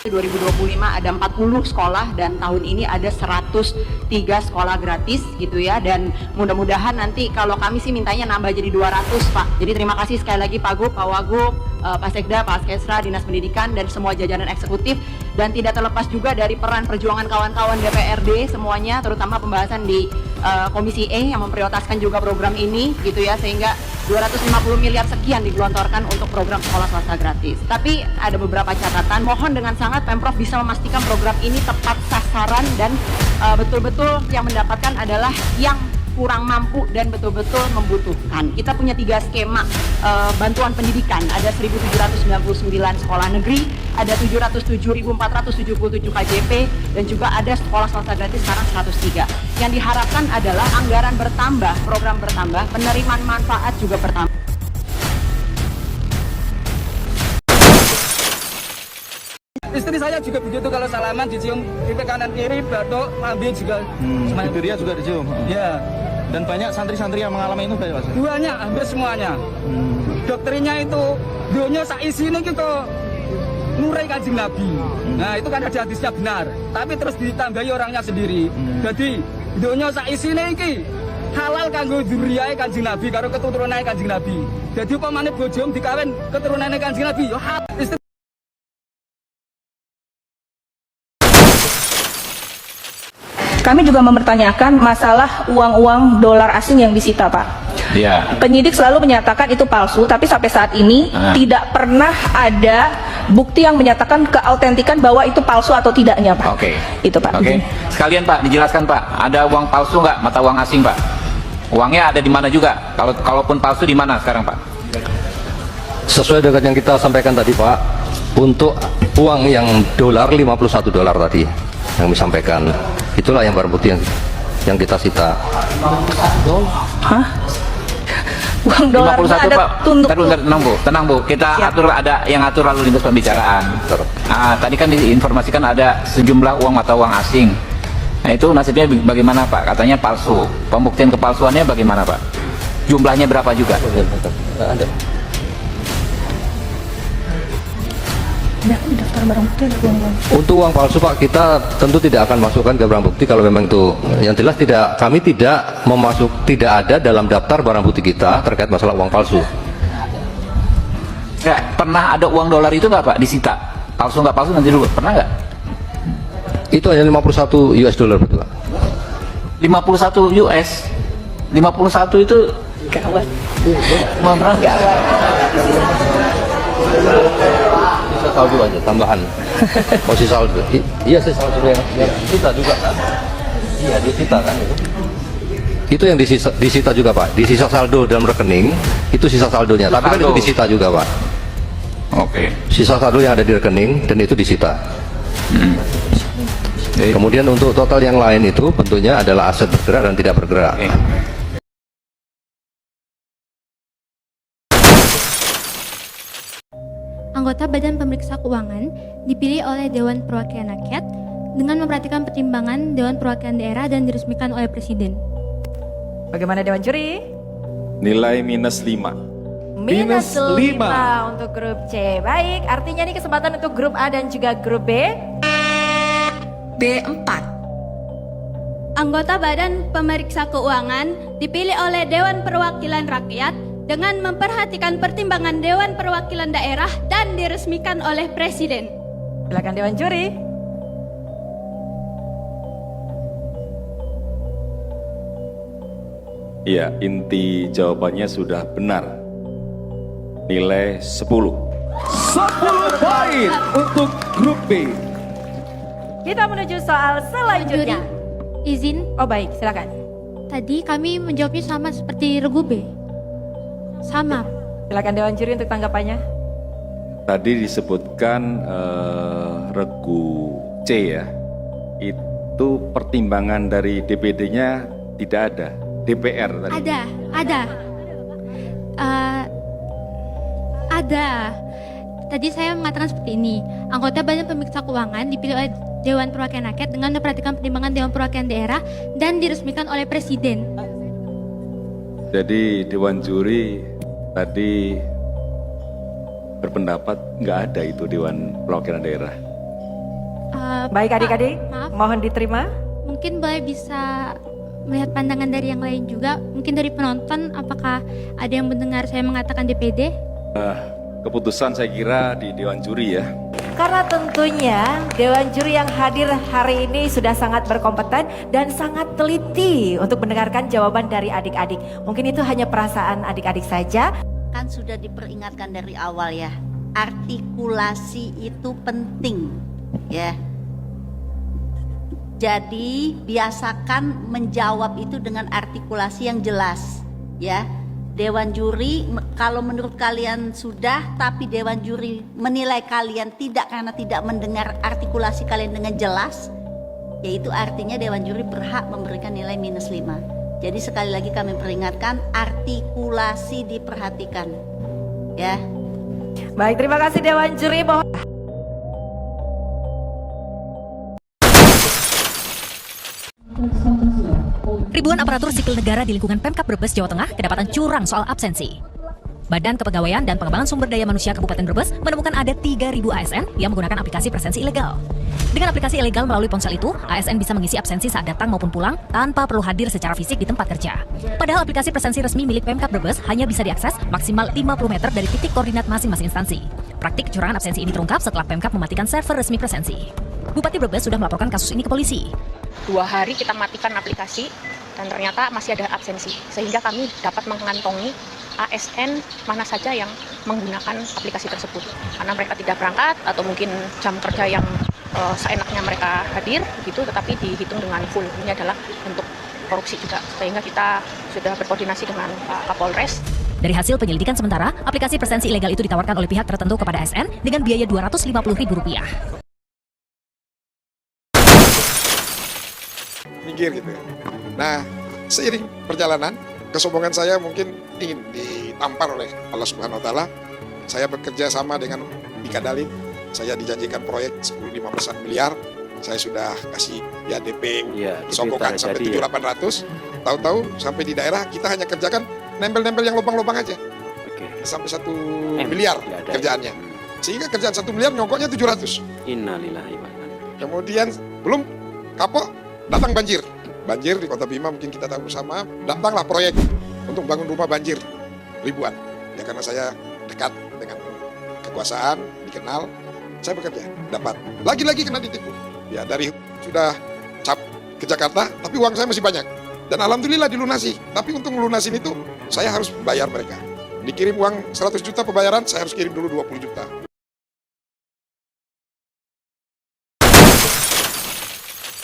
2025 ada 40 sekolah dan tahun ini ada 103 sekolah gratis gitu ya, dan mudah-mudahan nanti kalau kami sih mintanya nambah jadi 200 Pak. Jadi terima kasih sekali lagi Pak Gub, Pak Wagub, Pak Sekda, Pak Askesra, Dinas Pendidikan dan semua jajaran eksekutif, dan tidak terlepas juga dari peran perjuangan kawan-kawan DPRD semuanya, terutama pembahasan di Komisi E yang memprioritaskan juga program ini gitu ya, sehingga 250 miliar sekian digelontorkan untuk program sekolah swasta gratis. Tapi ada beberapa catatan, mohon dengan sangat Pemprov bisa memastikan program ini tepat sasaran dan betul-betul yang mendapatkan adalah yang kurang mampu dan betul-betul membutuhkan. Kita punya 3 skema bantuan pendidikan, ada 1.799 sekolah negeri, ada 707.477 KJP, dan juga ada sekolah swasta gratis sekarang 103. Yang diharapkan adalah anggaran bertambah, program bertambah, penerimaan manfaat juga bertambah. Istri saya juga begitu, kalau salaman dicium pipi kanan kiri, batuk, lambe juga. Bibirnya juga dicium. Ya. Dan banyak santri-santri yang mengalami itu kayak Mas? Banyak, hampir semuanya. Doktrinnya itu dunia saisi ini kita nurai Kanjeng Nabi. Nah itu kan ada hadisnya benar, tapi terus ditambahi orangnya sendiri. Jadi dunia saisi ini halal kanggo dzurriyahe Kanjeng Nabi karo keturunane Kanjeng Nabi. Jadi pamane bojom dikawin keturunane Kanjeng Nabi yo istri. Kami juga mempertanyakan masalah uang-uang dolar asing yang disita, Pak. Ya. Penyidik selalu menyatakan itu palsu, tapi sampai saat ini tidak pernah ada bukti yang menyatakan keautentikan bahwa itu palsu atau tidaknya, Pak. Oke. Itu, Pak. Oke. Sekalian Pak, dijelaskan Pak, ada uang palsu nggak, mata uang asing Pak? Uangnya ada di mana juga? Kalaupun palsu di mana sekarang Pak? Sesuai dengan yang kita sampaikan tadi Pak, untuk uang yang dolar 51 dolar tadi yang disampaikan, itulah yang barang bukti yang kita sita. Hah? Uang dolar 51 ada Pak. tunduk. Tenang Bu. Kita Siap. atur, ada yang atur lalu lintas pembicaraan. Tadi kan diinformasikan ada sejumlah uang mata uang asing. Nah itu nasibnya bagaimana Pak? Katanya palsu. Pembuktian kepalsuannya bagaimana Pak? Jumlahnya berapa juga? Ada. Daftar barang bukti ada uang. Untuk uang palsu Pak, kita tentu tidak akan masukkan ke barang bukti kalau memang itu. Yang jelas kami tidak ada dalam daftar barang bukti kita terkait masalah uang palsu. Ya, pernah ada uang dolar itu nggak Pak disita? Palsu nggak palsu nanti dulu, pernah nggak? Itu hanya 51 US dollar betul Pak. 51 US, 51 itu gawat. Gawat. Sisa saldo aja, tambahan. Posisi saldo. Iya, sisa saldo yang disita juga kan? Iya, disita kan itu. Itu yang disita juga Pak. Disisa saldo dalam rekening, itu sisa saldonya. Tapi kan itu disita juga Pak. Oke. Sisa saldo yang ada di rekening dan itu disita. Kemudian untuk total yang lain itu bentuknya adalah aset bergerak dan tidak bergerak. Anggota Badan Pemeriksa Keuangan dipilih oleh Dewan Perwakilan Rakyat dengan memperhatikan pertimbangan Dewan Perwakilan Daerah dan diresmikan oleh Presiden. Bagaimana Dewan Juri? Nilai -5. Minus 5 untuk grup C. Baik, artinya ini kesempatan untuk grup A dan juga grup B. B4. Anggota Badan Pemeriksa Keuangan dipilih oleh Dewan Perwakilan Rakyat dengan memperhatikan pertimbangan Dewan Perwakilan Daerah dan diresmikan oleh Presiden. Silakan Dewan Juri. Iya, inti jawabannya sudah benar. Nilai 10. 10 poin untuk grup B. Kita menuju soal selanjutnya. Izin, Oh baik, silakan. tadi kami menjawabnya sama seperti regu B. Sama. Silakan Dewan Juri untuk tanggapannya. Tadi disebutkan regu C ya. Itu pertimbangan dari DPD-nya tidak ada. DPR tadi. Ada. Tadi saya mengatakan seperti ini. Anggota Badan Pemeriksa Keuangan dipilih oleh Dewan Perwakilan Rakyat dengan memperhatikan pertimbangan Dewan Perwakilan Daerah dan diresmikan oleh Presiden. Jadi Dewan Juri tadi berpendapat nggak ada itu Dewan Perwakilan Daerah. Baik adik-adik, Maaf. mohon diterima. Mungkin boleh bisa melihat pandangan dari yang lain juga. Mungkin dari penonton, apakah ada yang mendengar saya mengatakan DPD? Keputusan saya kira di Dewan Juri ya. Karena tentunya Dewan Juri yang hadir hari ini sudah sangat berkompeten dan sangat teliti untuk mendengarkan jawaban dari adik-adik. Mungkin itu hanya perasaan adik-adik saja. Kan sudah diperingatkan dari awal ya, artikulasi itu penting ya. Jadi biasakan menjawab itu dengan artikulasi yang jelas ya. Dewan Juri kalau menurut kalian sudah, tapi Dewan Juri menilai kalian tidak karena tidak mendengar artikulasi kalian dengan jelas, yaitu artinya Dewan Juri berhak memberikan nilai -5. Jadi sekali lagi kami peringatkan, artikulasi diperhatikan ya. Baik, terima kasih Dewan Juri. Ribuan aparatur sipil negara di lingkungan Pemkab Brebes, Jawa Tengah kedapatan curang soal absensi. Badan Kepegawaian dan Pengembangan Sumber Daya Manusia Kabupaten Brebes menemukan ada 3.000 ASN yang menggunakan aplikasi presensi ilegal. Dengan aplikasi ilegal melalui ponsel itu, ASN bisa mengisi absensi saat datang maupun pulang tanpa perlu hadir secara fisik di tempat kerja. Padahal aplikasi presensi resmi milik Pemkab Brebes hanya bisa diakses maksimal 50 meter dari titik koordinat masing-masing instansi. Praktik kecurangan absensi ini terungkap setelah Pemkab mematikan server resmi presensi. Bupati Brebes sudah melaporkan kasus ini ke polisi. 2 hari kita matikan aplikasi dan ternyata masih ada absensi, sehingga kami dapat mengantongi ASN mana saja yang menggunakan aplikasi tersebut, karena mereka tidak berangkat atau mungkin jam kerja yang seenaknya mereka hadir gitu, tetapi dihitung dengan full. Ini adalah bentuk korupsi juga, sehingga kita sudah berkoordinasi dengan Pak Kapolres. Dari hasil penyelidikan sementara, aplikasi presensi ilegal itu ditawarkan oleh pihak tertentu kepada ASN dengan biaya Rp250.000. Minggir gitu ya. Nah, seiring perjalanan, kesombongan saya mungkin ingin ditampar oleh Allah Subhanahu wa taala. Saya bekerja sama dengan Bika Dalin. Saya dijanjikan proyek 15 miliar. Saya sudah kasih ya DP disongkokan sampai 700-800. Tahu-tahu sampai di daerah kita hanya kerjakan nempel-nempel yang lubang-lubang aja. Sampai 1 miliar kerjaannya. Sehingga kerjaan 1 miliar nyongkoknya 700. Innalillahi. Kemudian belum kapok, datang banjir. Banjir di Kota Bima mungkin kita tahu bersama, datanglah proyek untuk bangun rumah banjir ribuan. Ya karena saya dekat dengan kekuasaan, dikenal, saya bekerja, dapat. Lagi-lagi kena ditipu. Ya dari sudah cap ke Jakarta, tapi uang saya masih banyak. Dan alhamdulillah dilunasi. Tapi untuk melunasin itu, saya harus bayar mereka. Dikirim uang 100 juta pembayaran, saya harus kirim dulu 20 juta.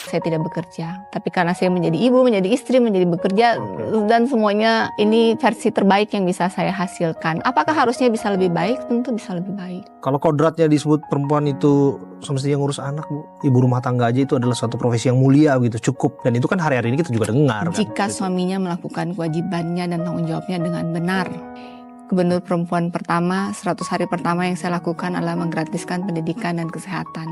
Saya tidak bekerja, tapi karena saya menjadi ibu, menjadi istri, menjadi bekerja, dan semuanya ini versi terbaik yang bisa saya hasilkan. Apakah harusnya bisa lebih baik? Tentu bisa lebih baik. Kalau kodratnya disebut perempuan itu semestinya ngurus anak, Bu. Ibu rumah tangga aja itu adalah suatu profesi yang mulia gitu, cukup. Dan itu kan hari-hari ini kita juga dengar. Jika suaminya melakukan kewajibannya dan tanggung jawabnya dengan benar. Gubernur perempuan pertama, 100 hari pertama yang saya lakukan adalah menggratiskan pendidikan dan kesehatan.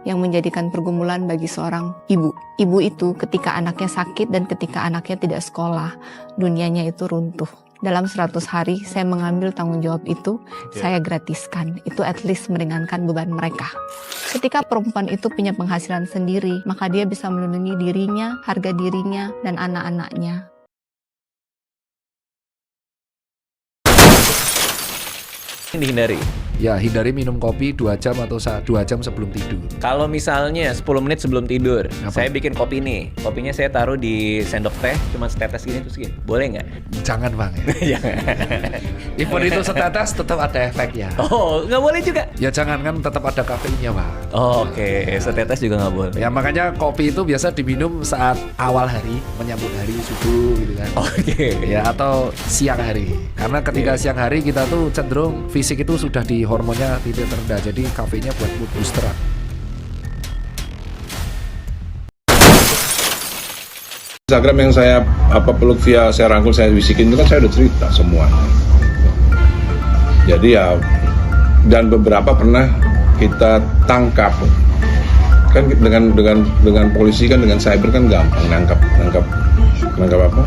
Yang menjadikan pergumulan bagi seorang ibu. Ibu itu ketika anaknya sakit dan ketika anaknya tidak sekolah, dunianya itu runtuh. Dalam 100 hari saya mengambil tanggung jawab itu, saya gratiskan. Itu at least meringankan beban mereka. Ketika perempuan itu punya penghasilan sendiri, maka dia bisa melindungi dirinya, harga dirinya, dan anak-anaknya. Dihindari. Ya, hindari minum kopi 2 jam atau 2 jam sebelum tidur. Kalau misalnya 10 menit sebelum tidur, saya bikin kopi nih. Kopinya saya taruh di sendok teh, cuma setetes gini terus gini. Boleh nggak? Jangan Bang ya. Even itu setetes tetap ada efeknya. Oh, nggak boleh juga? Ya jangan kan tetap ada kafeinnya Bang. Oh, Oke, setetes juga nggak boleh. Ya makanya kopi itu biasa diminum saat awal hari, menyambut hari subuh gitu kan. Oke. Ya atau siang hari. Karena ketika siang hari kita tuh cenderung fisik itu sudah di hormonnya titik terendah, jadi kafeinnya buat mood booster. Instagram yang saya peluk via saya rangkul, saya bisikin itu kan saya udah cerita semua. Jadi ya, dan beberapa pernah kita tangkap. Kan dengan polisi kan, dengan cyber kan gampang nangkap apa?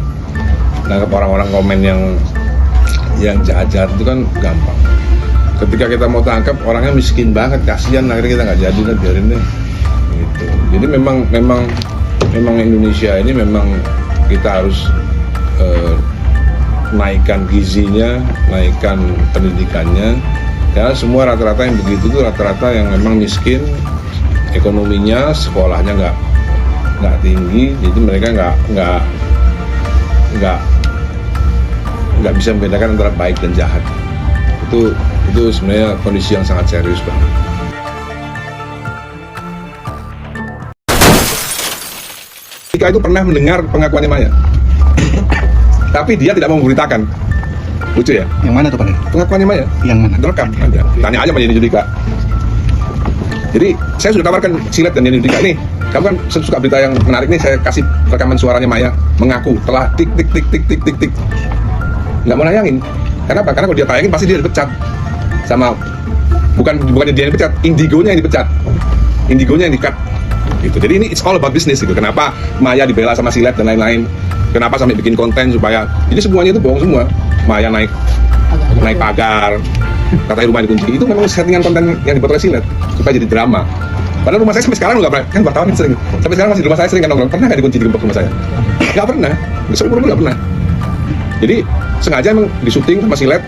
Nangkap orang-orang komen yang jahat-jahat itu kan gampang. Ketika kita mau tangkap orangnya miskin banget, kasihan, akhirnya kita nggak jadi, biarin deh. gitu. Jadi memang Indonesia ini memang kita harus naikkan gizinya, naikkan pendidikannya. Ya, semua rata-rata yang begitu tuh rata-rata yang memang miskin, ekonominya, sekolahnya nggak tinggi, jadi mereka nggak bisa membedakan antara baik dan jahat. Itu sebenarnya kondisi yang sangat serius banget. Ketika itu pernah mendengar pengakuannya Maya, tapi dia tidak mau memberitakan. Lucu ya? Yang mana tuh Pak? Pengakuannya Maya. Yang mana? Direkam ada. Tanya aja sama Yeni Judika. Jadi saya sudah tawarkan Silet dan Yeni Judika, nih kamu kan suka berita yang menarik nih, saya kasih rekaman suaranya Maya mengaku telah tik. Nggak mau nayangin. Kenapa? Karena kalau dia tayangin pasti dia dipecat sama bukan dia yang dipecat, Indigonya yang dipecat, Indigonya yang di-cut gitu. Jadi ini it's all about business gitu. Kenapa Maya dibela sama Silet dan lain-lain? Kenapa sampai bikin konten supaya jadi semuanya itu bohong semua. Maya naik pagar, katanya rumah dikunci. Itu memang settingan konten yang dibuat oleh Silet supaya jadi drama. Padahal rumah saya sampai sekarang nggak pernah, kan wartawan sering. Sampai sekarang masih di rumah saya sering kan nongkrong. Pernah nggak dikunci di gembok rumah saya? Nggak pernah. Seumur nggak pernah. Jadi sengaja emang disuting sama Silet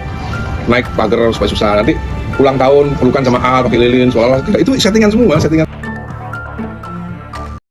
naik pagar supaya susah. Nanti ulang tahun pelukan sama A pakai lilin seolah-olah itu settingan semua, settingan.